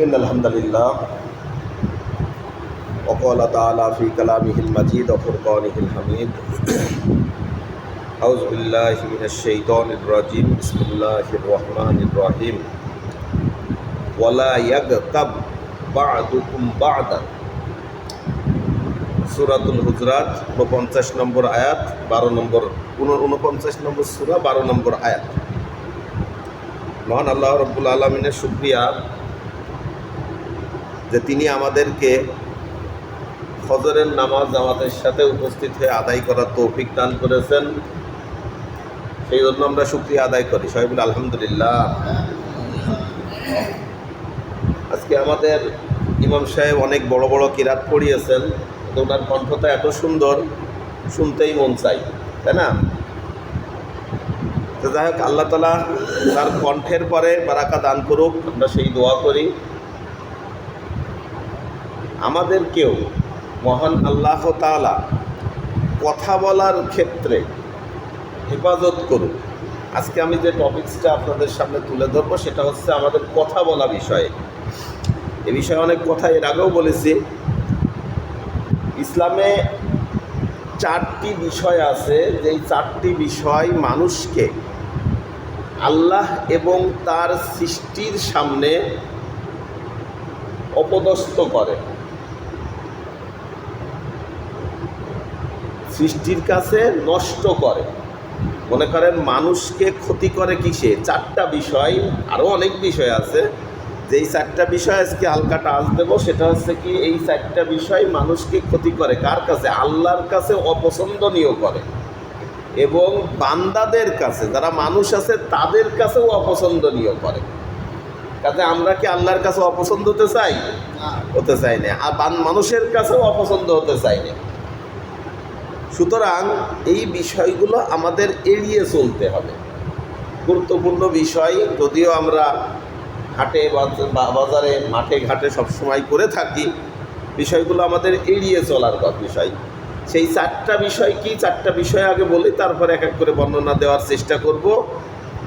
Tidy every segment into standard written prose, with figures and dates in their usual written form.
إن الحمد لله وقال تعالى في كلامه المجيد وفرقانه الحميد أعوذ بالله من الشيطان الرجيم بسم الله الرحمن الرحيم ولا يغتب بعضكم بعضا সূরাতুল হুজরাত 49 নম্বর আয়াত 12 নম্বর 49 নম্বর সূরা 12 নম্বর আয়াত। মহান আল্লাহ রাব্বুল আলামিনের শুকরিয়া যে তিনি আমাদেরকে ফজরের নামাজ জামাতের সাথে উপস্থিত হয়ে আদায় করার তৌফিক দান করেছেন। সেই জন্য আমরা শুকরিয়া আদায় করি, সবাই বলি আলহামদুলিল্লাহ। আজকে আমাদের ইমাম সাহেব অনেক বড় বড় কিরাত পড়িয়েছেন, ওনার কণ্ঠটা এত সুন্দর, শুনতেই মন চাই, তাই না? তো যাই হোক, আল্লাহ তাআলা তার কণ্ঠের পরে বারাকা দান করুক, আমরা সেই দোয়া করি। আমাদেরকেও মহান আল্লাহ তাআলা কথা বলার ক্ষেত্রে হেফাজত করুক। আজকে আমি যে টপিকসটা আপনাদের সামনে তুলে ধরবো সেটা হচ্ছে আমাদের কথা বলা বিষয়ে। এ বিষয়ে অনেক কথা এর আগেও বলেছি। ইসলামে 4টি বিষয় আছে, যেই 4টি বিষয় মানুষকে আল্লাহ এবং তার সৃষ্টির সামনে অপদস্থ করে, সৃষ্টির কাছে নষ্ট করে। মনে করেন মানুষকে ক্ষতি করে কিসে? 4টা বিষয়, আরও অনেক বিষয় আছে, যেই 4টা বিষয় আজকে হালকা টাচ দেবো। সেটা হচ্ছে কি, এই 4টা বিষয় মানুষকে ক্ষতি করে কার কাছে? আল্লাহর কাছে অপছন্দনীয় করে, এবং বান্দাদের কাছে, যারা মানুষ আছে তাদের কাছেও অপছন্দনীয় করে। কাজে আমরা কি আল্লাহর কাছে অপছন্দ হতে চাই? হতে চাই না। আর মানুষের কাছেও অপছন্দ হতে চাই না। সুতরাং এই বিষয়গুলো আমাদের এড়িয়ে চলতে হবে। গুরুত্বপূর্ণ বিষয়, যদিও আমরা হাটে বাজারে মাঠে ঘাটে সবসময় করে থাকি, বিষয়গুলো আমাদের এড়িয়ে চলার বিষয়। সেই 4টা বিষয় কি? 4টা বিষয় আগে বলি, তারপরে এক এক করে বর্ণনা দেওয়ার চেষ্টা করব।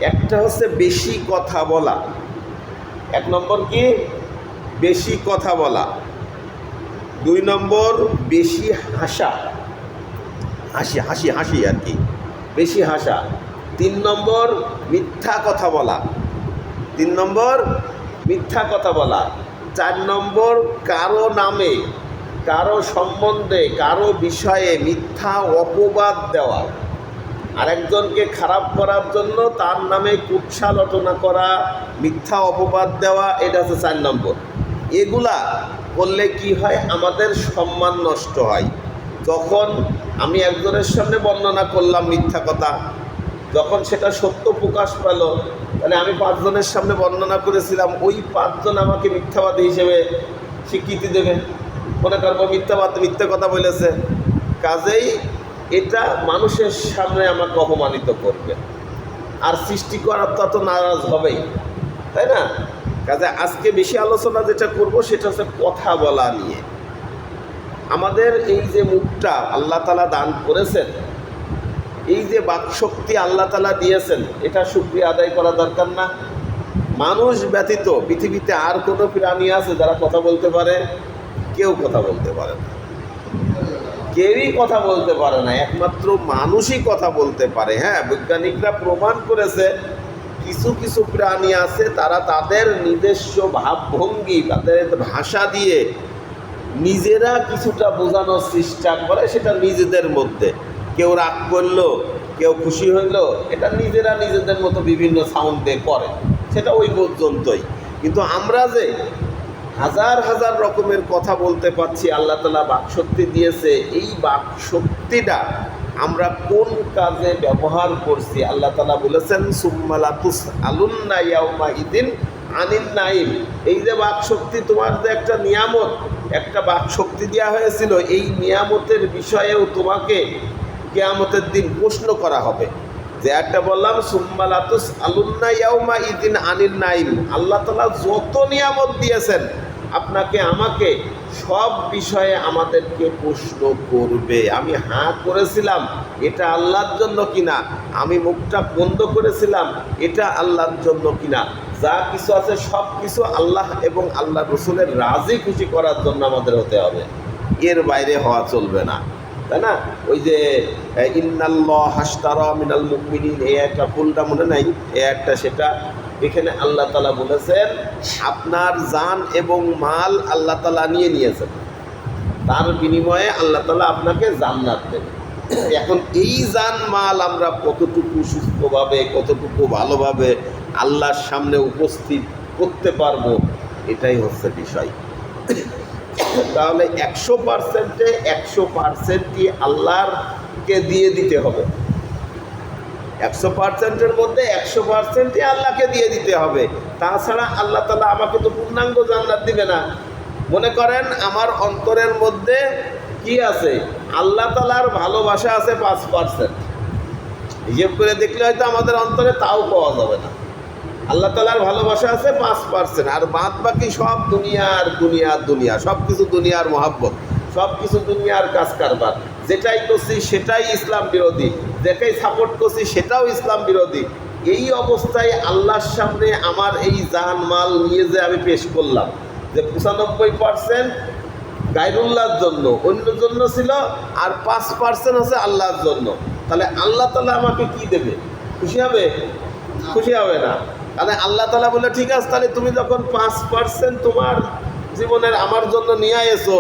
একটা হচ্ছে বেশি কথা বলা। 1 নম্বর কি? বেশি কথা বলা। 2 নম্বর বেশি হাসা, হাসি আর কি, বেশি হাসা। 3 নম্বর মিথ্যা কথা বলা। 3 নম্বর মিথ্যা কথা বলা। 4 নম্বর কারো নামে, কারো সম্বন্ধে, কারো বিষয়ে মিথ্যা অপবাদ দেওয়া। আরেকজনকে খারাপ করার জন্য তার নামে কুৎসারটনা করা, মিথ্যা অপবাদ দেওয়া, এটা হচ্ছে 4 নম্বর। এগুলা করলে কি হয়? আমাদের সম্মান নষ্ট হয়। যখন আমি একজনের সামনে বর্ণনা করলাম মিথ্যা কথা, যখন সেটা সত্য প্রকাশ পেল, মানে আমি 5 জনের সামনে বর্ণনা করেছিলাম, ওই 5 জন আমাকে মিথ্যাবাদী হিসেবে স্বীকৃতি দেবে, মনে করবো মিথ্যা কথা বলেছে। কাজেই এটা মানুষের সামনে আমাকে অপমানিত করবে, আর সৃষ্টি করার তো নারাজ হবেই, তাই না? কাজে আজকে বেশি আলোচনা যেটা করব সেটা হচ্ছে কথা বলা নিয়ে। আমাদের এই যে মুখটা আল্লাহ তাআলা দান করেছেন, এই যে বাকশক্তি আল্লাহ তাআলা দিয়েছেন, এটা শুকরিয়া আদায় করা দরকার না? মানুষ ব্যতীত পৃথিবীতে আর কোনো প্রাণী আছে যারা কথা বলতে পারে? কেউ কথা বলতে পারে না, কেউই কথা বলতে পারে না, একমাত্র মানুষই কথা বলতে পারে। হ্যাঁ, বৈজ্ঞানিকরা প্রমাণ করেছে কিছু কিছু প্রাণী আছে তারা তাদের নিজস্ব ভাবভঙ্গি, তাদের ভাষা দিয়ে নিজেরা কিছুটা বোঝানোর চেষ্টা করে, সেটা নিজেদের মধ্যে। কেউ রাগ করলো, কেউ খুশি হইলো, এটা নিজেরা নিজেদের মতো বিভিন্ন সাউন্ডে করে, সেটা ওই পর্যন্তই। কিন্তু আমরা যে হাজার হাজার রকমের কথা বলতে পারছি, আল্লাহ তাআলা বাকশক্তি দিয়েছে, এই বাকশক্তিটা আমরা কোন কাজে ব্যবহার করছি? আল্লাহ তাআলা বলেছেন সুম্মা লা তুসআলুন্না ইয়াওমা ইদিন আনিন নাঈম। এই যে বাকশক্তি, তোমার যে একটা নিয়ামত, একটা বাকশক্তি দেওয়া হয়েছিল, এই নিয়ামতের বিষয়েও তোমাকে কিয়ামতের দিন প্রশ্ন করা হবে। যে একটা বললাম সুম্মা লা তুসআলুন্না ইয়াওমা ইদিন আনিন নাঈম, আল্লাহ তাআলা যত নিয়ামত দিয়েছেন আপনাকে আমাকে, সব বিষয়ে আমাদেরকে প্রশ্ন করবে। আমি হাঁ করেছিলাম, এটা আল্লাহর জন্য কিনা? আমি মুখটা বন্ধ করেছিলাম, এটা আল্লাহর জন্য কিনা? যা কিছু আছে সব কিছু আল্লাহ এবং আল্লাহ রসুলের রাজি খুশি করার জন্য আমাদের হতে হবে, এর বাইরে হওয়া চলবে না, তাই না? ওই যে ইন্নাল্লাহ হাশতারা মিনাল মুমিনিন, এই একটা ফুলটা মনে নাই, এই একটা সেটা, এখানে আল্লাহ তাআলা বলেছেন আপনার জান এবং মাল আল্লাহ তাআলা নিয়েছেন, তার বিনিময়ে আল্লাহ তাআলা আপনাকে জান্নাত দেবেন। এখন এই জান মাল আমরা কতটুকু সুস্থভাবে, কতটুকু ভালোভাবে আল্লাহর সামনে উপস্থিত করতে পারবো, এটাই হচ্ছে বিষয়। তাহলে 100%-এ 100%ই আল্লাহকে দিয়ে দিতে হবে, 100%-এর মধ্যে 100%ই আল্লাহকে দিয়ে দিতে হবে। তাছাড়া আল্লাহ তাআলা আমাকে তো পূর্ণাঙ্গ জান্নাত দিবে না। মনে করেন আমার অন্তরের মধ্যে কি আছে, আল্লাহ তাআলার ভালোবাসা আছে 5%, হিসেব করে দেখলে হয়তো আমাদের অন্তরে তাও পাওয়া যাবে না। আল্লাহ তাআলার ভালোবাসা আছে 5%, আর বাদ বাকি সব দুনিয়া, সব কিছু দুনিয়ার মহাব্বত, সব কিছু দুনিয়ার কাজ কারবার, যেটাই করছি সেটাই ইসলাম বিরোধী, যেটাই সাপোর্ট করছি সেটাও ইসলাম বিরোধী। এই অবস্থায় আল্লাহর সামনে আমার এই জান মাল নিয়ে যে আমি পেশ করলাম, যে 95% গায়রুল্লাহর জন্য, অন্যের জন্য ছিল, আর 5% হচ্ছে আল্লাহর জন্য, তাহলে আল্লাহ তাআলা আমাকে কি দেবে? খুশি হবে? খুশি হবে না। তাহলে আল্লাহ তাআলা বলে ঠিক আছে, তাহলে তুমি যখন 5% তোমার জীবনের আমার জন্য নিয়ে এসো,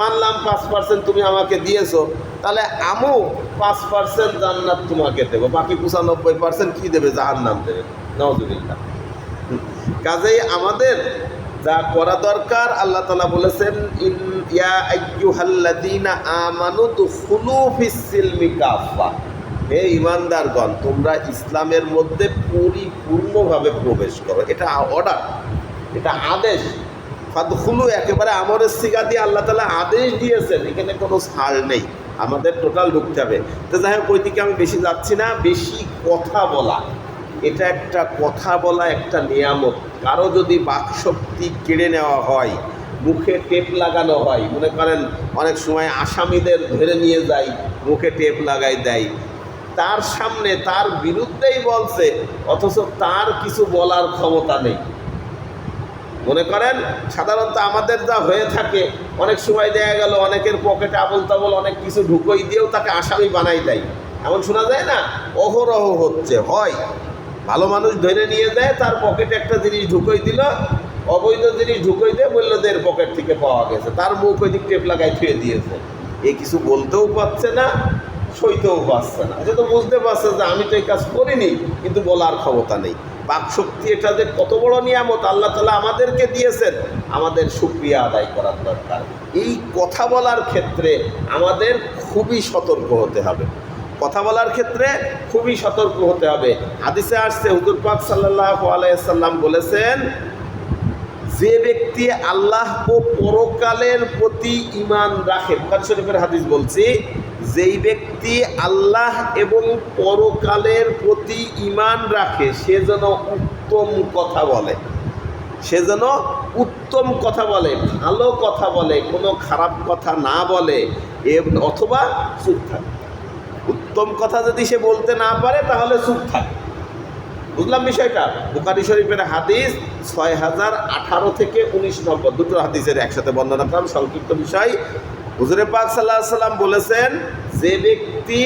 মানলাম 5% তুমি আমাকে দিয়েছো, তাহলে আমু 5% জান্নাত তোমাকে দেবো, বাকি 95% কি দেবে? জাহান্নাম দেবে। নাউযুবিল্লাহ। কাজেই আমাদের যা করা দরকার, আল্লাহ তাআলা বলেছেন ইয়া আইয়ুহাল্লাযীনা আমানু দুখুলু ফিস-সিলমি কাফা, হে ঈমানদারগণ তোমরা ইসলামের মধ্যে পরিপূর্ণভাবে প্রবেশ করো। এটা অর্ডার, এটা আদেশ। ফাদখুলু একেবারে আমরের সিগা দিয়ে আল্লাহ তাআলা আদেশ দিয়েছেন, এখানে কোনো ছাড় নেই, আমাদের টোটাল ঢুকতে হবে। তো যাই হোক, ওই দিকে আমি বেশি যাচ্ছি না। বেশি কথা বলা, এটা একটা কথা বলা একটা নিয়ামত। কারো যদি বাকশক্তি কেড়ে নেওয়া হয়, মুখে টেপ লাগানো হয়, মনে করেন অনেক সময় আসামিদের ধরে নিয়ে যায়, মুখে টেপ লাগাই দেয়, তার সামনে তার বিরুদ্ধেই বলছে, অথচ তার কিছু বলার ক্ষমতা নেই। মনে করেন সাধারণত আমাদের যা হয়ে থাকে, অনেক সময় দেখা গেল অনেকের পকেটে আবল তাবল অনেক কিছু ঢুকোই দিয়েও তাকে আসামি বানাই দেয়, এমন শোনা যায় না? অহরহ হচ্ছে, হয় ভালো মানুষ ধরে নিয়ে যায়, তার পকেটে একটা জিনিস ঢুকোই দিল, অবৈধ জিনিস ঢুকোই দিয়ে বললো যে এর পকেট থেকে পাওয়া গেছে, তার মুখ ওই দিক টেপ লাগাই থুয়ে দিয়েছে। এ কিছু বলতেও পারছে না, সইতেও পারছে না, সে তো বুঝতে পারছে যে আমি তো এই কাজ করিনি, কিন্তু বলার ক্ষমতা নেই। বাকশক্তি এটা যে কত বড় নিয়ামত আল্লাহ তাআলা আমাদেরকে দিয়েছেন, আমাদের শুকরিয়া আদায় করার দরকার। এই কথা বলার ক্ষেত্রে আমাদের খুবই সতর্ক হতে হবে, কথা বলার ক্ষেত্রে খুবই সতর্ক হতে হবে। হাদিসে আসছে, হুজুর পাক সাল্লাল্লাহু আলাইহি ওয়াসাল্লাম বলেছেন, যে ব্যক্তি আল্লাহ ও পরকালের প্রতি ঈমান রাখে, বুখারী শরীফের হাদিস বলছি, যেই ব্যক্তি আল্লাহ এবং পরকালের প্রতি ঈমান রাখে সে যেন উত্তম কথা বলে, সে যেন উত্তম কথা বলে, ভালো কথা বলে, কোনো খারাপ কথা না বলে, অথবা চুপ থাকে। উত্তম কথা যদি সে বলতে না পারে তাহলে চুপ থাকে। বুঝলাম বিষয়টা? বুখারী শরীফের হাদিস 6018 থেকে 19 নম্বর, দুটো হাদিসের একসাথে বর্ণনা করলাম, সংক্ষিপ্ত বিষয়। হুজুরে পাক সাল্লাল্লাহু আলাইহি ওয়াসাল্লাম বলেছেন, যে ব্যক্তি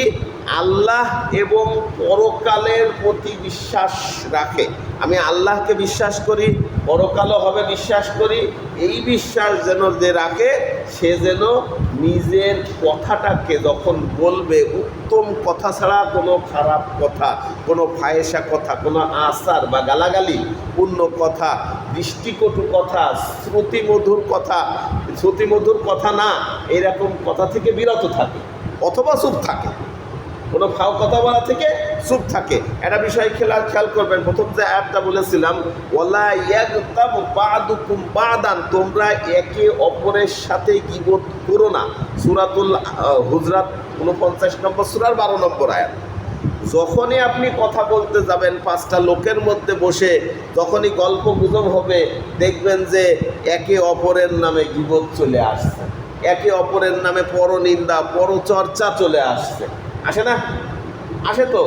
আল্লাহ এবং পরকালের প্রতি বিশ্বাস রাখে, আমি আল্লাহকে বিশ্বাস করি, পরকালও হবে বিশ্বাস করি, এই বিশ্বাস যেন যে রাখে, সে যেন নিজের কথাটাকে যখন বলবে, উত্তম কথা ছাড়া কোনো খারাপ কথা, কোনো ফায়েসা কথা, কোনো আচার বা গালাগালি পূর্ণ কথা, দৃষ্টিকটু কথা, শ্রুতিমধুর কথা না, এরকম কথা থেকে বিরত থাকে, অথবা চুপ থাকে, কোনো ফাও কথা বলা থেকে চুপ থাকে। একটা বিষয় খেয়াল করবেন, প্রথম যে আয়াতটা বলেছিলাম, ওয়ালা ইয়াগতাব বাদুকুম বাদান, তোমরা একে অপরের সাথে গীবত করো না। সূরাতুল হুজরাত 49 নম্বর সূরার 12 নম্বর আয়াত। যখনই আপনি কথা বলতে যাবেন 5টা লোকের মধ্যে বসে, যখনই গল্প গুজব হবে, দেখবেন যে একে অপরের নামে গীবত চলে আসছে, একে অপরের নামে পরনিন্দা, পরচর্চা চলে আসছে, আসে না? আসে তো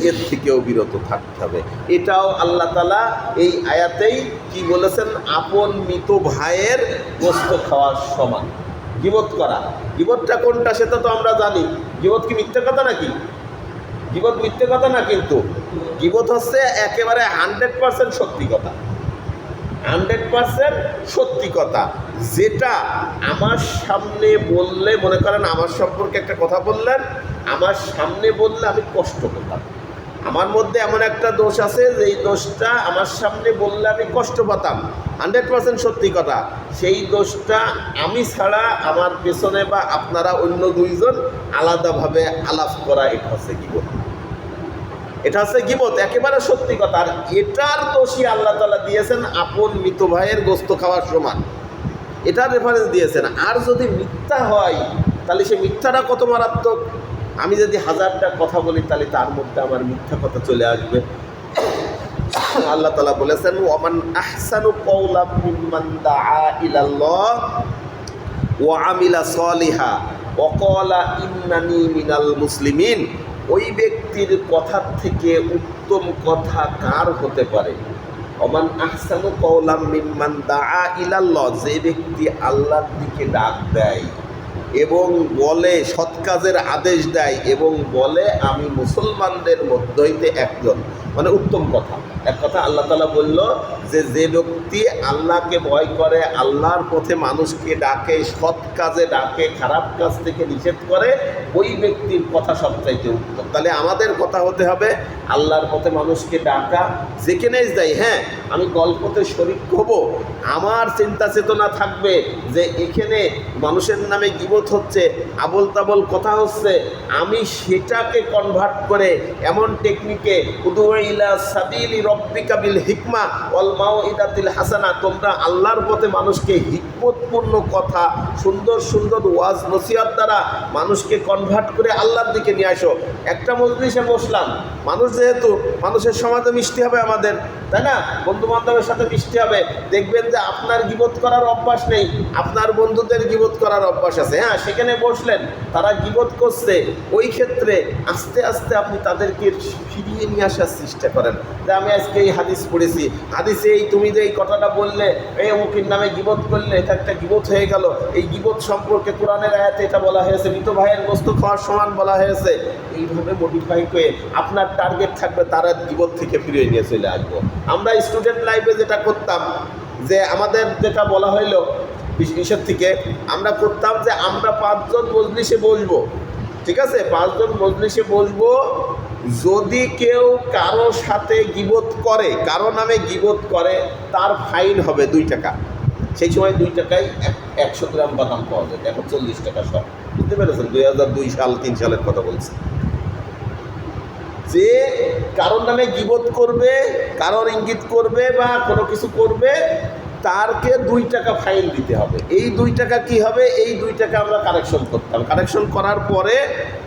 এর থেকেও বিরত থাকতে হবে। এটাও আল্লাহ তাআলা এই আয়াতেই কি বলেছেন, আপন মৃত ভাইয়ের গোশত খাওয়ার সমান। গীবত করা, গীবতটা কোনটা সেটা তো আমরা জানি। গীবত কি মিথ্যে কথা নাকি? গীবত মিথ্যে কথা না, কিন্তু গীবত হচ্ছে একেবারে 100% সত্যি কথা, 100% সত্যি কথা, যেটা আমার সামনে বললে, মনে করেন আমার সম্পর্কে একটা কথা বললেন, আমার সামনে বললে আমি কষ্ট পেতাম। আমার মধ্যে এমন একটা দোষ আছে যে এই দোষটা আমার সামনে বললে আমি কষ্ট পেতাম, 100% সত্যি কথা। সেই দোষটা আমি ছাড়া আমার পেছনে বা আপনারা অন্য দুইজন আলাদাভাবে আলাপ করা, এটা হচ্ছে গীবত। এটা হচ্ছে গীবত, একেবারে সত্যি কথা। আর এটার দোষী আল্লাহ তাআলা দিয়েছেন আপন মৃত ভাইয়ের গোশত খাওয়ার সমান, এটার রেফারেন্স দিয়েছেন। আর যদি মিথ্যা হয় তাহলে সে মিথ্যাটা কত মারাত্মক। আমি যদি 1000টা কথা বলি তাহলে তার মধ্যে আমার মিথ্যা কথা চলে আসবে। আল্লাহ তাআলা বলেছেন, ওয়ামান আহসানু কাওলাম মিম্মান দাআ ইলাল্লাহ ওয়া আমিলা সলিহা ওয়া ক্বালা ইন্নানি মিনাল মুসলিমিন। ওই ব্যক্তির কথার থেকে উত্তম কথা কার হতে পারে? ওমান আহসানু কাওলাম মিম্মান দাআ ইলাল্লাহ, যে ব্যক্তি আল্লাহর দিকে ডাক দেয় এবং বলে, সৎ কাজের আদেশ দেয় এবং বলে আমি মুসলমানদের মধ্য হইতে একজন, মানে উত্তম কথা। এক কথা আল্লাহ তাআলা বলল যে যে ব্যক্তি আল্লাহকে ভয় করে, আল্লাহর পথে মানুষকে ডাকে, সৎ কাজে ডাকে, খারাপ কাজ থেকে নিষেধ করে, ওই ব্যক্তির কথা সবচাইতে উত্তম। তাহলে আমাদের কথা হতে হবে আল্লাহর পথে মানুষকে ডাকা, যেখানেই যাই। হ্যাঁ, আমি গল্পতে শরীক হব, আমার চিন্তা চেতনা থাকবে যে এখানে মানুষের নামে গীবত হচ্ছে, আবল তাবল কথা হচ্ছে, আমি সেটাকে কনভার্ট করে এমন টেকনিকে, উদু ইলা সাবিলি রব্বিকা বিল হিকমা ওয়াল মাউইদাতিল হাসানা, তোমরা আল্লাহর পথে মানুষকে হিকমতপূর্ণ কথা, সুন্দর সুন্দর ওয়াজ নসিহত দ্বারা মানুষকে কনভার্ট করে আল্লাহর দিকে নিয়ে আসো। একটা মজলিসে বসলাম, মানুষ যেহেতু, মানুষের সমাজে মিশতে হবে আমাদের, তাই না? বন্ধু বান্ধবের সাথে মিশতে হবে। দেখবেন যে আপনার গীবত করার অভ্যাস নেই, আপনার বন্ধুদের গীবত করার অভ্যাস আছে। হ্যাঁ, সেখানে বসলেন, তারা গীবত করছে, ওই ক্ষেত্রে আস্তে আস্তে আপনি তাদেরকে ফিরিয়ে নিয়ে আসার চেষ্টা করেন যে আমি আজকে এই হাদিস পড়েছি, হাদিসে এই তুমি যে এই কথাটা বললে, এই অমুকের নামে গীবত করলে, এটা একটা গীবত হয়ে গেল। এই গীবত সম্পর্কে কোরআনের আয়াতে এটা বলা হয়েছে, মৃত ভাইয়ের গোশত খাওয়ার সমান বলা হয়েছে। এইভাবে মডিফাই করে আপনার টার্গেট থাকবে তারা গীবত থেকে ফিরিয়ে নিয়ে চলে আসবো। আমরা স্টুডেন্ট লাইফে যেটা করতাম, যে আমাদের যেটা বলা হইলো বিশের থেকে, আমরা করতাম যে আমরা 5 জন মজলিসে বসবো, ঠিক আছে? 5 জন মজলিসে বসবো, যদি কেউ কারো সাথে গীবত করে, কারো নামে গীবত করে, তার ফাইন হবে 2 টাকা। সেই সময় 2 টাকায় 100 গ্রাম বাদাম পাওয়া যেত, এখন 40 টাকা সব। বুঝতে পেরেছেন? 2002 সাল 3 সালের কথা বলছি। যে কারোর নামে গীবত করবে, কারোর ইঙ্গিত করবে বা কোনো কিছু করবে, তারকে 2 টাকা ফাইন দিতে হবে। এই 2 টাকা কি হবে? এই 2 টাকা আমরা কারেকশন করতাম। কারেকশন করার পরে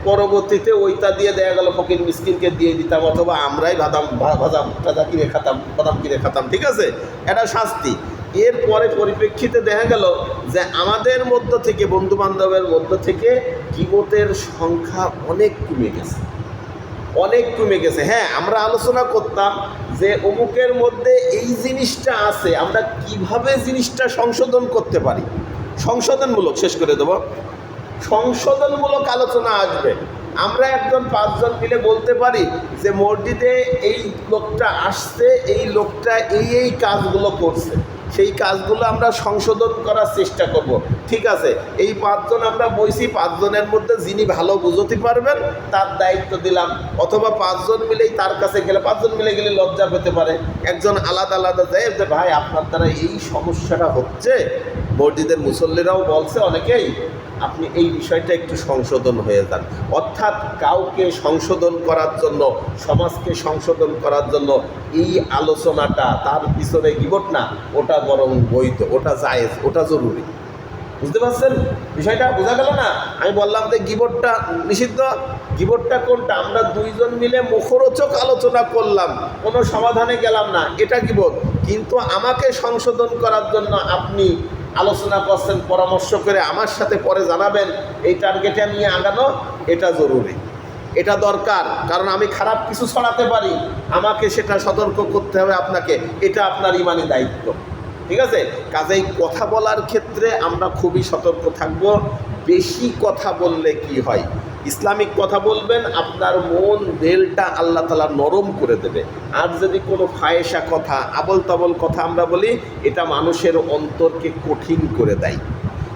পরবর্তীতে ওইটা দিয়ে দেয়া গেল ফকির মিসকিনকে দিয়ে দিতাম, অথবা আমরাই ভাজা কিনে খাতাম, বাদাম কিনে খাতাম, ঠিক আছে? এটা শাস্তি। এরপরে পরিপ্রেক্ষিতে দেখা গেল যে আমাদের মধ্য থেকে, বন্ধু বান্ধবের মধ্য থেকে গীবতের সংখ্যা অনেক কমে গেছে, অনেক কমে গেছে। হ্যাঁ, আমরা আলোচনা করতাম যে অমুকের মধ্যে এই জিনিসটা আছে, আমরা কিভাবে জিনিসটা সংশোধন করতে পারি। সংশোধনমূলক, শেষ করে দেব, সংশোধনমূলক আলোচনা আসবে। আমরা একজন 5 জন মিলে বলতে পারি যে মসজিদে এই লোকটা আসছে, এই লোকটা এই কাজগুলো করছে, সেই কাজগুলো আমরা সংশোধন করার চেষ্টা করব। ঠিক আছে, এই 5 জন আমরা বইছি, 5 জনের মধ্যে যিনি ভালো বুঝতে পারবেন তার দায়িত্ব দিলাম। অথবা 5 জন মিলেই তার কাছে গেলে, 5 জন মিলে গেলে লজ্জা পেতে পারে, একজন আলাদা আলাদা যায় যে ভাই আপনার দ্বারা এই সমস্যাটা হচ্ছে, মসজিদের মুসল্লিরাও বলছে অনেকেই, আপনি এই বিষয়টা একটু সংশোধন হয়ে যান। অর্থাৎ কাউকে সংশোধন করার জন্য, সমাজকে সংশোধন করার জন্য এই আলোচনাটা, তার পিছনে গীবত না, ওটা বরং বৈধ, ওটা জায়েজ, ওটা জরুরি। বুঝতে পারছেন বিষয়টা? বোঝা গেল না? আমি বললাম যে গীবতটা নিষিদ্ধ। গীবতটা কোনটা? আমরা 2 জন মিলে মুখরোচক আলোচনা করলাম, কোনো সমাধানে গেলাম না, এটা গীবত। কিন্তু আমাকে সংশোধন করার জন্য আপনি আলোচনা করছেন, পরামর্শ করে আমার সাথে পরে জানাবেন, এই টার্গেটে নিয়ে আগানো, এটা জরুরি। এটা দরকার, কারণ আমি খারাপ কিছু ছড়াতে পারি, আমাকে সেটা সতর্ক করতে হবে আপনাকে, এটা আপনার ইমানি দায়িত্ব। ঠিক আছে? কাজেই কথা বলার ক্ষেত্রে আমরা খুবই সতর্ক থাকব। বেশি কথা বললে কি হয়, ইসলামিক কথা বলবেন, আপনার মন দিলটা আল্লাহ তাআলা নরম করে দেবে। আর যদি কোনো ফায়েসা কথা, আবল তাবল কথা আমরা বলি, এটা মানুষের অন্তরকে কঠিন করে দেয়,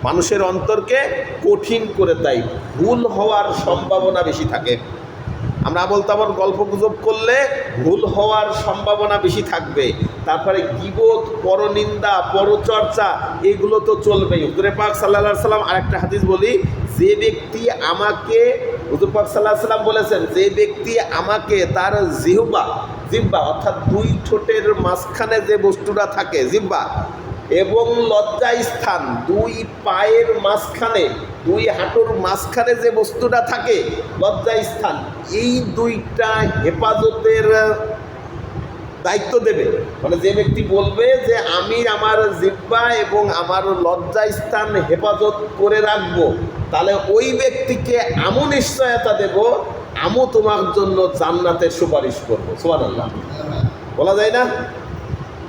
মানুষের অন্তরকে কঠিন করে দেয়, ভুল হওয়ার সম্ভাবনা বেশি থাকে। আমরা আবল তাবল গল্প গুজব করলে ভুল হওয়ার সম্ভাবনা বেশি থাকবে। তারপরে গীবত, পরনিন্দা, পরচর্চা, এগুলো তো চলবেই। হুজুর পাক সাল্লাল্লাহু আলাইহি সাল্লাম আরেকটা হাদিস বলি, যে ব্যক্তি আমাকে, হুজুর পাক সাল্লাল্লাহু আলাইহি সাল্লাম বলেছেন, যে ব্যক্তি আমাকে তার জিহ্বা অর্থাৎ দুই ঠোঁটের মাঝখানে যে বস্তুটা থাকে জিহ্বা, এবং লজ্জা স্থান দুই পায়ের মাঝখানে, দুই হাঁটুর মাঝখানে যে বস্তুটা থাকে লজ্জা স্থান, এই দুইটা হেফাজতের দায়িত্ব দেবে। মানে যে ব্যক্তি বলবে যে আমি আমার জিহ্বা এবং আমার লজ্জা স্থান হেফাজত করে রাখবো, তাহলে ওই ব্যক্তিকে আমু নিশ্চয়তা দেব, আমু তোমার জন্য জান্নাতের সুপারিশ করবো। সুবহানাল্লাহ, বলা যায় না?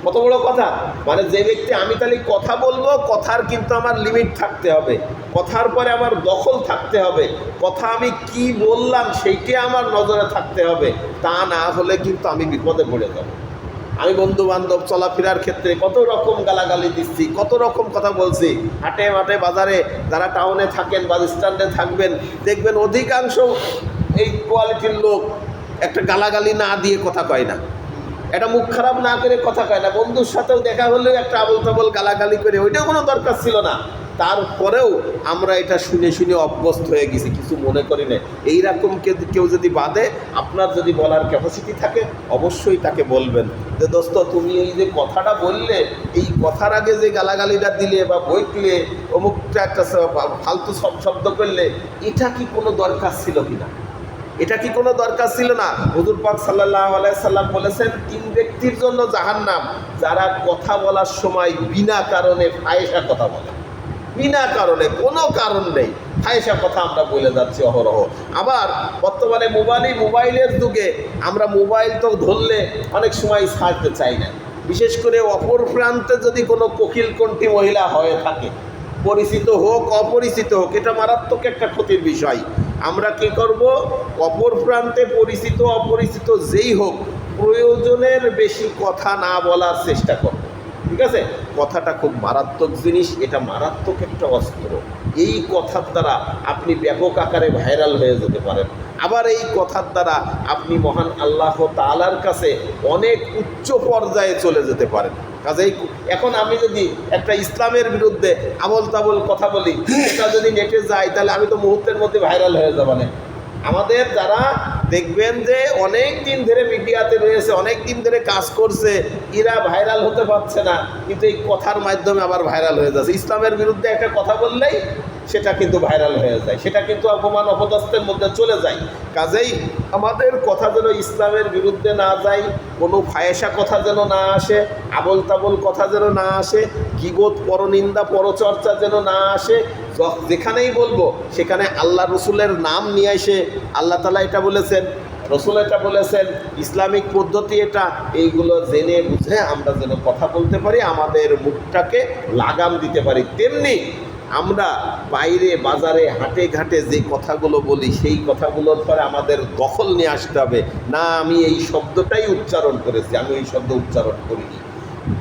কত বড় কথা! মানে যে ব্যক্তি, আমি তাহলে কথা বলবো, কথার কিন্তু আমার লিমিট থাকতে হবে, কথার পরে আমার দখল থাকতে হবে, কথা আমি কি বললাম সেইটা আমার নজরে থাকতে হবে, তা না হলে কিন্তু আমি বিপদে পড়ে যাব। আমি বন্ধু বান্ধব চলাফেরার ক্ষেত্রে কত রকম গালাগালি দিচ্ছি, কত রকম কথা বলছি। হাটে মাঠে বাজারে যারা টাউনে থাকেন, বাস স্ট্যান্ডে থাকবেন, দেখবেন অধিকাংশ এই কোয়ালিটির লোক একটা গালাগালি না দিয়ে কথা কয় না, এটা মুখ খারাপ না করে কথা কয় না, বন্ধুর সাথেও দেখা হলেও একটা আবল তাবল গালাগালি করে, ওইটাও কোনো দরকার ছিল না। তারপরেও আমরা এটা শুনে শুনে অভ্যস্ত হয়ে গেছি, কিছু মনে করি না। এইরকম কেউ যদি বাদে, আপনার যদি বলার ক্যাপাসিটি থাকে, অবশ্যই তাকে বলবেন যে দোস্ত, তুমি এই যে কথাটা বললে, এই কথার আগে যে গালাগালিটা দিলে বা বইকলে, অমুকটা একটা ফালতু শব্দ করলে, এটা কি কোনো দরকার ছিল কিনা? এটা কি কোনো দরকার ছিল না? হুজুর পাক সাল্লাল্লাহু আলাইহি সাল্লাম বলেছেন, 3 ব্যক্তির জন্য জাহান্নাম, যারা কথা বলার সময় বিনা কারণে ফায়েসা কথা বলে, বিনা কারণে, কোনো কারণ নেই ফায়েসা কথা আমরা বলে যাচ্ছি অহরহ। আবার বর্তমানে মোবাইলের যুগে আমরা মোবাইল তো ধরলে অনেক সময় ছাড়তে চাই না, বিশেষ করে অপর প্রান্তে যদি কোনো কোকিলকণ্ঠী মহিলা হয়ে থাকে, পরিচিত হোক অপরিচিত হোক, এটা মারাত্মক একটা ক্ষতির বিষয়। আমরা কি করব? অপর প্রান্তে পরিচিত অপরিচিত যেই হোক, প্রয়োজনের বেশি কথা না বলার চেষ্টা করব। ঠিক আছে? কথাটা খুব মারাত্মক জিনিস, এটা মারাত্মক একটা অস্ত্র। এই কথার দ্বারা আপনি ব্যাপক আকারে ভাইরাল হয়ে যেতে পারেন। আবার এই কথার দ্বারা আপনি মহান আল্লাহ তাআলার কাছে অনেক উচ্চ পর্যায়ে চলে যেতে পারেন। কাজেই এখন আমি যদি একটা ইসলামের বিরুদ্ধে আবল তাবল কথা বলি, এটা যদি নেটে যায়, তাহলে আমি তো মুহূর্তের মধ্যে ভাইরাল হয়ে যাব না। আমাদের যারা দেখবেন যে অনেক দিন ধরে মিডিয়াতে রয়েছে, অনেক দিন ধরে কাজ করছে, এরা ভাইরাল হতে পারছে না, কিন্তু এই কথার মাধ্যমে আবার ভাইরাল হয়ে যাচ্ছে। ইসলামের বিরুদ্ধে একটা কথা বললেই সেটা কিন্তু ভাইরাল হয়ে যায়, সেটা কিন্তু অপমান অপদস্থের মধ্যে চলে যায়। কাজেই আমাদের কথা যেন ইসলামের বিরুদ্ধে না যায়, কোনো ফায়েসা কথা যেন না আসে, আবল তাবল কথা যেন না আসে, গীবত, পরনিন্দা, পরচর্চা যেন না আসে। যেখানেই বলবো সেখানে আল্লাহ রসুলের নাম নিয়ে এসে, আল্লাহ তাআলা এটা বলেছেন, রসুল এটা বলেছেন, ইসলামিক পদ্ধতি এটা, এইগুলো জেনে বুঝে আমরা যেন কথা বলতে পারি, আমাদের মুখটাকে লাগাম দিতে পারি। তেমনি আমরা বাইরে বাজারে হাটে ঘাটে যে কথাগুলো বলি, সেই কথাগুলোর পরে আমাদের দখল নিয়ে আসতে হবে। না, আমি এই শব্দটাই উচ্চারণ করেছি, আমি এই শব্দ উচ্চারণ করিনি।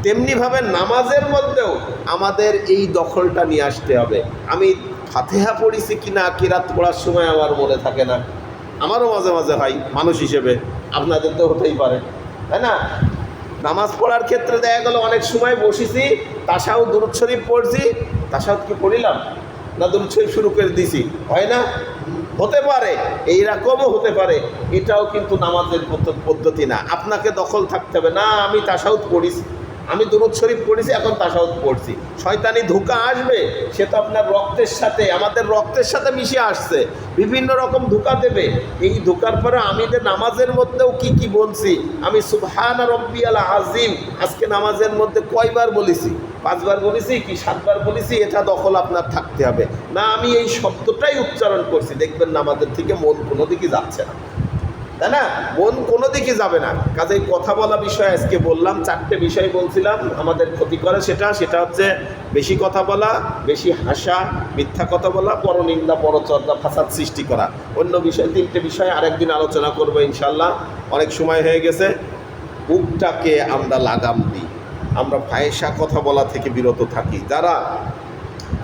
তেমনিভাবে নামাজের মধ্যেও আমাদের এই দখলটা নিয়ে আসতে হবে। আমি ফাতিহা পড়িছি কিনা কিরাত পড়ার সময় আমার মনে থাকে না, আমারও মাঝে মাঝে হয়, মানুষ হিসেবে, আপনাদের তো হতেই পারে, তাই না? নামাজ পড়ার ক্ষেত্রে দেখা গেল অনেক সময় বসেছি, তাশাহুদ দুরূদ শরীফ পড়ছি, তাশাহুদ কি পড়িলাম না দুরূদ শরীফ শুরু করে দিছি, হয় না? হতে পারে, এইরকমও হতে পারে। এটাও কিন্তু নামাজের পদ্ধতি না। আপনাকে দখল থাকতে হবে, না আমি তাশাহুদ পড়িছি, আমি দুরূদ শরীফ পড়েছি, এখন তাশাহুদ পড়ছি, শয়তানি ধোঁকা আসবে, সে তো আপনার রক্তের সাথে, আমাদের রক্তের সাথে মিশে আসছে, বিভিন্ন রকম ধোঁকা দেবে। এই ধোঁকার পরে আমি যে নামাজের মধ্যেও কি কি বলছি, আমি সুবহান রব্বিয়াল আযীম আজকে নামাজের মধ্যে কয়বার বলেছি, 5 বার বলেছি কি 7 বার বলেছি, এটা দখল আপনার থাকতে হবে না। আমি এই শব্দটাই উচ্চারণ করছি, দেখবেন নামাজের থেকে মন কোনো দিকে যাচ্ছে না, তাই না? মন কোনো দিকে যাবে না। কাজেই কথা বলা বিষয় আজকে বললাম, 4টে বিষয় বলছিলাম আমাদের ক্ষতি করে, সেটা হচ্ছে বেশি কথা বলা, বেশি হাসা, মিথ্যা কথা বলা, পরনিন্দা, পরচর্চা, ফাসাদ সৃষ্টি করা। অন্য বিষয় 3টে বিষয় আরেকদিন আলোচনা করবো ইনশাল্লাহ, অনেক সময় হয়ে গেছে। মুখটাকে আমরা লাগাম দিই, আমরা ফাহেসা কথা বলা থেকে বিরত থাকি। যারা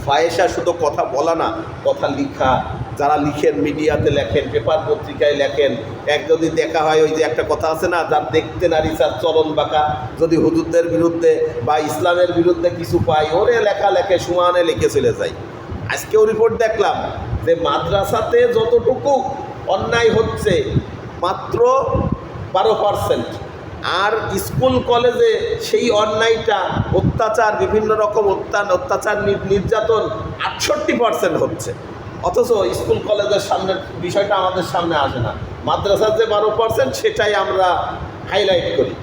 ফাহেসা শুধু কথা বলা না, কথা লিখা, যারা লিখেন, মিডিয়াতে লেখেন, পেপার পত্রিকায় লেখেন, যদি দেখা হয়, ওই যে একটা কথা আছে না, যার দেখতে নারী তার চরণ বাঁকা, যদি হুজুরদের বিরুদ্ধে বা ইসলামের বিরুদ্ধে কিছু পাই, ওরে লেখা লেখে সমানে লিখে চলে যায়। আজকেও রিপোর্ট দেখলাম যে মাদ্রাসাতে যতটুকু অন্যায় হচ্ছে মাত্র 12%, আর স্কুল কলেজে সেই অন্যায়টা, অত্যাচার, বিভিন্ন রকম অত্যাচার, নির্যাতন 68% হচ্ছে। অথচ স্কুল কলেজের সামনের বিষয়টা আমাদের সামনে আসে না। মাদ্রাসার যে 12% সেটাই আমরা হাইলাইট করি,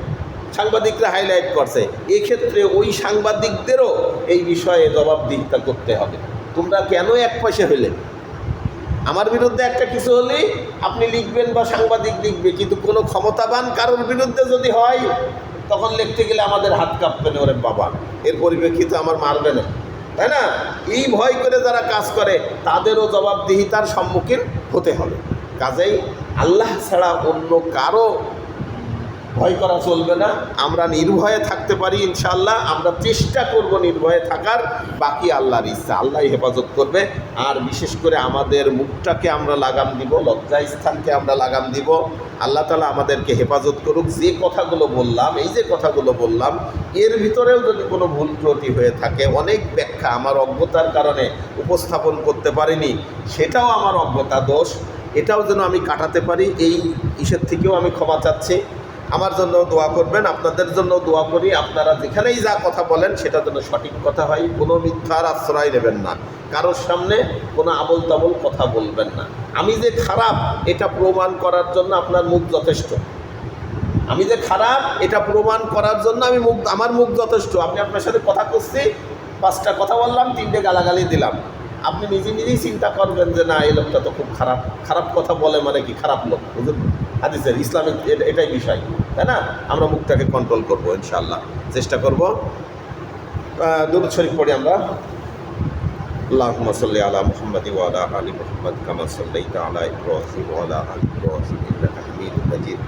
সাংবাদিকরা হাইলাইট করছে। এক্ষেত্রে ওই সাংবাদিকদেরও এই বিষয়ে জবাবদিহিতা করতে হবে। তোমরা কেন এক পয়সা হইলে? আমার বিরুদ্ধে একটা কিছু হলেই আপনি লিখবেন বা সাংবাদিক লিখবে, কিন্তু কোনো ক্ষমতাবান কারোর বিরুদ্ধে যদি হয়, তখন লিখতে গেলে আমাদের হাত কাঁপবে না, ওরে বাবা এর পরিপ্রেক্ষিতে আমার মারবে না, তাই না? এই ভয় করে যারা কাজ করে তাদেরও জবাবদিহিতার সম্মুখীন হতে হবে। কাজেই আল্লাহ ছাড়া অন্য কারো ভয় করা চলবে না। আমরা নির্ভয়ে থাকতে পারি ইনশাআল্লাহ, আমরা চেষ্টা করব নির্ভয়ে থাকার, বাকি আল্লাহর ইচ্ছা, আল্লাহ হেফাজত করবে। আর বিশেষ করে আমাদের মুখটাকে আমরা লাগাম দিব, লজ্জা স্থানকে আমরা লাগাম দিব। আল্লাহ তাআলা আমাদেরকে হেফাজত করুক। যে কথাগুলো বললাম, এই যে কথাগুলো বললাম, এর ভিতরেও যদি কোনো ভুল ত্রুটি হয়ে থাকে, অনেক ব্যাখ্যা আমার অজ্ঞতার কারণে উপস্থাপন করতে পারিনি, সেটাও আমার অজ্ঞতা দোষ, এটাও যেন আমি কাটাতে পারি, এই ইসের থেকেও আমি ক্ষমা চাচ্ছি। আমার জন্য দোয়া করবেন, আপনাদের জন্য দোয়া করি। আপনারা যেখানেই যা কথা বলেন সেটা যেন সঠিক কথা হয়, কোনো মিথ্যার আশ্রয় নেবেন না, কারোর সামনে কোনো আবোল তাবোল কথা বলবেন না। আমি যে খারাপ এটা প্রমাণ করার জন্য আপনার মুখ যথেষ্ট, আমি যে খারাপ এটা প্রমাণ করার জন্য আমার মুখ যথেষ্ট। আমি আপনার সাথে কথা করছি, 5টা কথা বললাম, 3টে গালাগালি দিলাম, আপনি নিজেই চিন্তা করবেন যে না, এই লোকটা তো খুব খারাপ, খারাপ কথা বলে মানে কি খারাপ লোক, বুঝলেন? হাদিসের ইসলামিক এটাই বিষয়, তাই না? আমরা মুখটাকে কন্ট্রোল করবো ইনশাআল্লাহ, চেষ্টা করব। দুরূদ শরীফ পড়ি আমরা। আল্লাহুম্মা সাল্লি আলা মুহাম্মাদ ওয়া আলা আলি মুহাম্মাদ কামা সাল্লাইতা আলা ইব্রাহিম ওয়া আলা আলি ইব্রাহিম ইন্নাকা হামিদুম মাজিদ।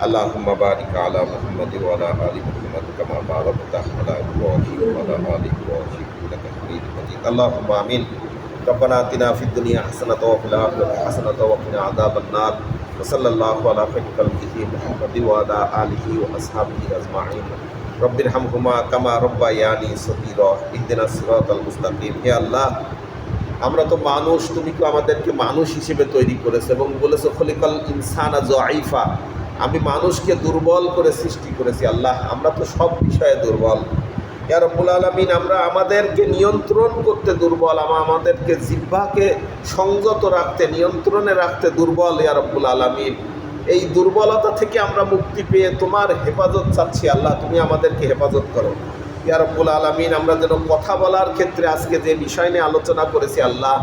আল্লাহুম্মা বারিক আলা মুহাম্মাদ ওয়া আলা আলি মুহাম্মাদ কামা বারাকতা আলা ইব্রাহিম ওয়া আলা আলি ইব্রাহিম ইন্নাকা হামিদুম মাজিদ। আল্লাহুম্মা আমিন। রব্বানা আতিনা ফিদ দুনিয়া হাসানাতাও ওয়া ফিল আখিরাতি হাসানাতাও ওয়া কিনা আযাবান নার। সাল্লাল্লাহু আলা খায়রি খালকিহি মুহাম্মাদিন ওয়া আলা আলিহি ওয়া আসহাবিহি আজমাইন। রব্বিরহামহুমা কামা রব্বায়ানি সগীরা। ইহদিনাস সিরাতাল মুস্তাকিম। হে আল্লাহ, আমরা তো মানুষ, তুমি তো আমাদেরকে মানুষ হিসেবে তৈরি করেছো এবং বলেছো খলিকাল ইনসানা যায়িফা, আমি মানুষকে দুর্বল করে সৃষ্টি করেছি। আল্লাহ, আমরা তো সব বিষয়ে দুর্বল। ইয়া রব্বুল আলামিন, আমরা আমাদেরকে নিয়ন্ত্রণ করতে দুর্বল, আমাদেরকে জিহ্বাকে সংযত রাখতে, নিয়ন্ত্রণে রাখতে দুর্বল। ইয়া রব্বুল আলামিন, এই দুর্বলতা থেকে আমরা মুক্তি পেয়ে তোমার হেফাজত চাচ্ছি। আল্লাহ, তুমি আমাদেরকে হেফাজত করো। ইয়া রব্বুল আলামিন, আমরা যেন কথা বলার ক্ষেত্রে আজকে যে বিষয় নিয়ে আলোচনা করেছি, আল্লাহ,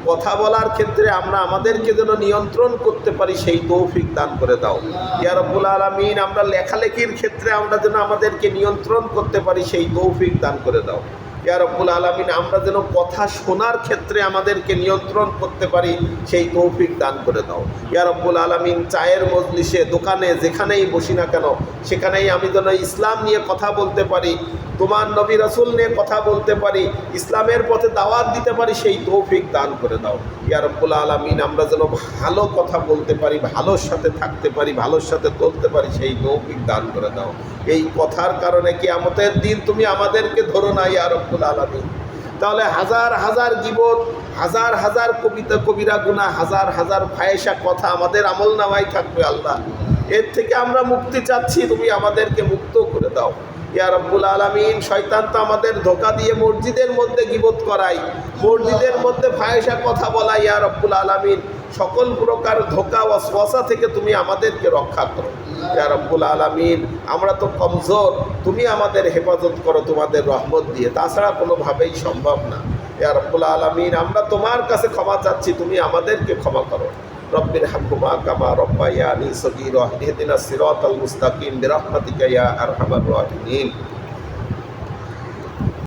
কথা বলার ক্ষেত্রে আমরা আমাদেরকে যেন নিয়ন্ত্রণ করতে পারি, সেই তৌফিক দান করে দাও। ইয়া রব্বুল আলামিন, আমরা লেখালেখির ক্ষেত্রে আমরা যেন আমাদেরকে নিয়ন্ত্রণ করতে পারি, সেই তৌফিক দান করে দাও। ইয়া রব্বুল আলামিন, আমরা যেন কথা শোনার ক্ষেত্রে আমাদেরকে নিয়ন্ত্রণ করতে পারি, সেই তৌফিক দান করে দাও। ইয়া রব্বুল আলামিন, চায়ের মজলিসে, দোকানে, যেখানেই বসি না কেন, সেখানেই আমি যেন ইসলাম নিয়ে কথা বলতে পারি, তোমার নবী রাসূল নিয়ে কথা বলতে পারি, ইসলামের পথে দাওয়াত দিতে পারি, সেই তৌফিক দান করে দাও। ইয়া রব্বুল আলামিন, আমরা যেন ভালো কথা বলতে পারি, ভালোর সাথে থাকতে পারি, ভালোর সাথে চলতে পারি, সেই তৌফিক দান করে দাও। এই কথার কারণে কিয়ামতের দিন তুমি আমাদেরকে ধরো না ইয়া রব্বুল আলামিন। তাহলে হাজার হাজার গীবত, হাজার হাজার কবিরা গুনাহ, হাজার হাজার ফাহেসা কথা আমাদের আমলনামায় থাকবে। আল্লাহ, এর থেকে আমরা মুক্তি চাচ্ছি, তুমি আমাদেরকে মুক্ত করে দাও। ইয়া রব্বুল আলামিন, শয়তান তো আমাদের ধোঁকা দিয়ে মসজিদের মধ্যে গীবত করাই, মসজিদের মধ্যে ফাহিশা কথা বলা। ইয়া রব্বুল আলামিন, সকল প্রকার ধোঁকা ওয়াসওয়াসা থেকে তুমি আমাদেরকে রক্ষা করো। ইয়া রব্বুল আলামিন, আমরা তো কমজোর, তুমি আমাদের হেফাজত করো তোমাদের রহমত দিয়ে, তাছাড়া কোনোভাবেই সম্ভব না। ইয়া রব্বুল আলামিন, আমরা তোমার কাছে ক্ষমা চাচ্ছি, তুমি আমাদেরকে ক্ষমা করো। রব্বির হামহুমা কামা রব্বায়ানি সগীরা ইহদিনাস সিরাতাল মুস্তাকিম বিরহমাতিকা ইয়া আরহামার রাহিমিন।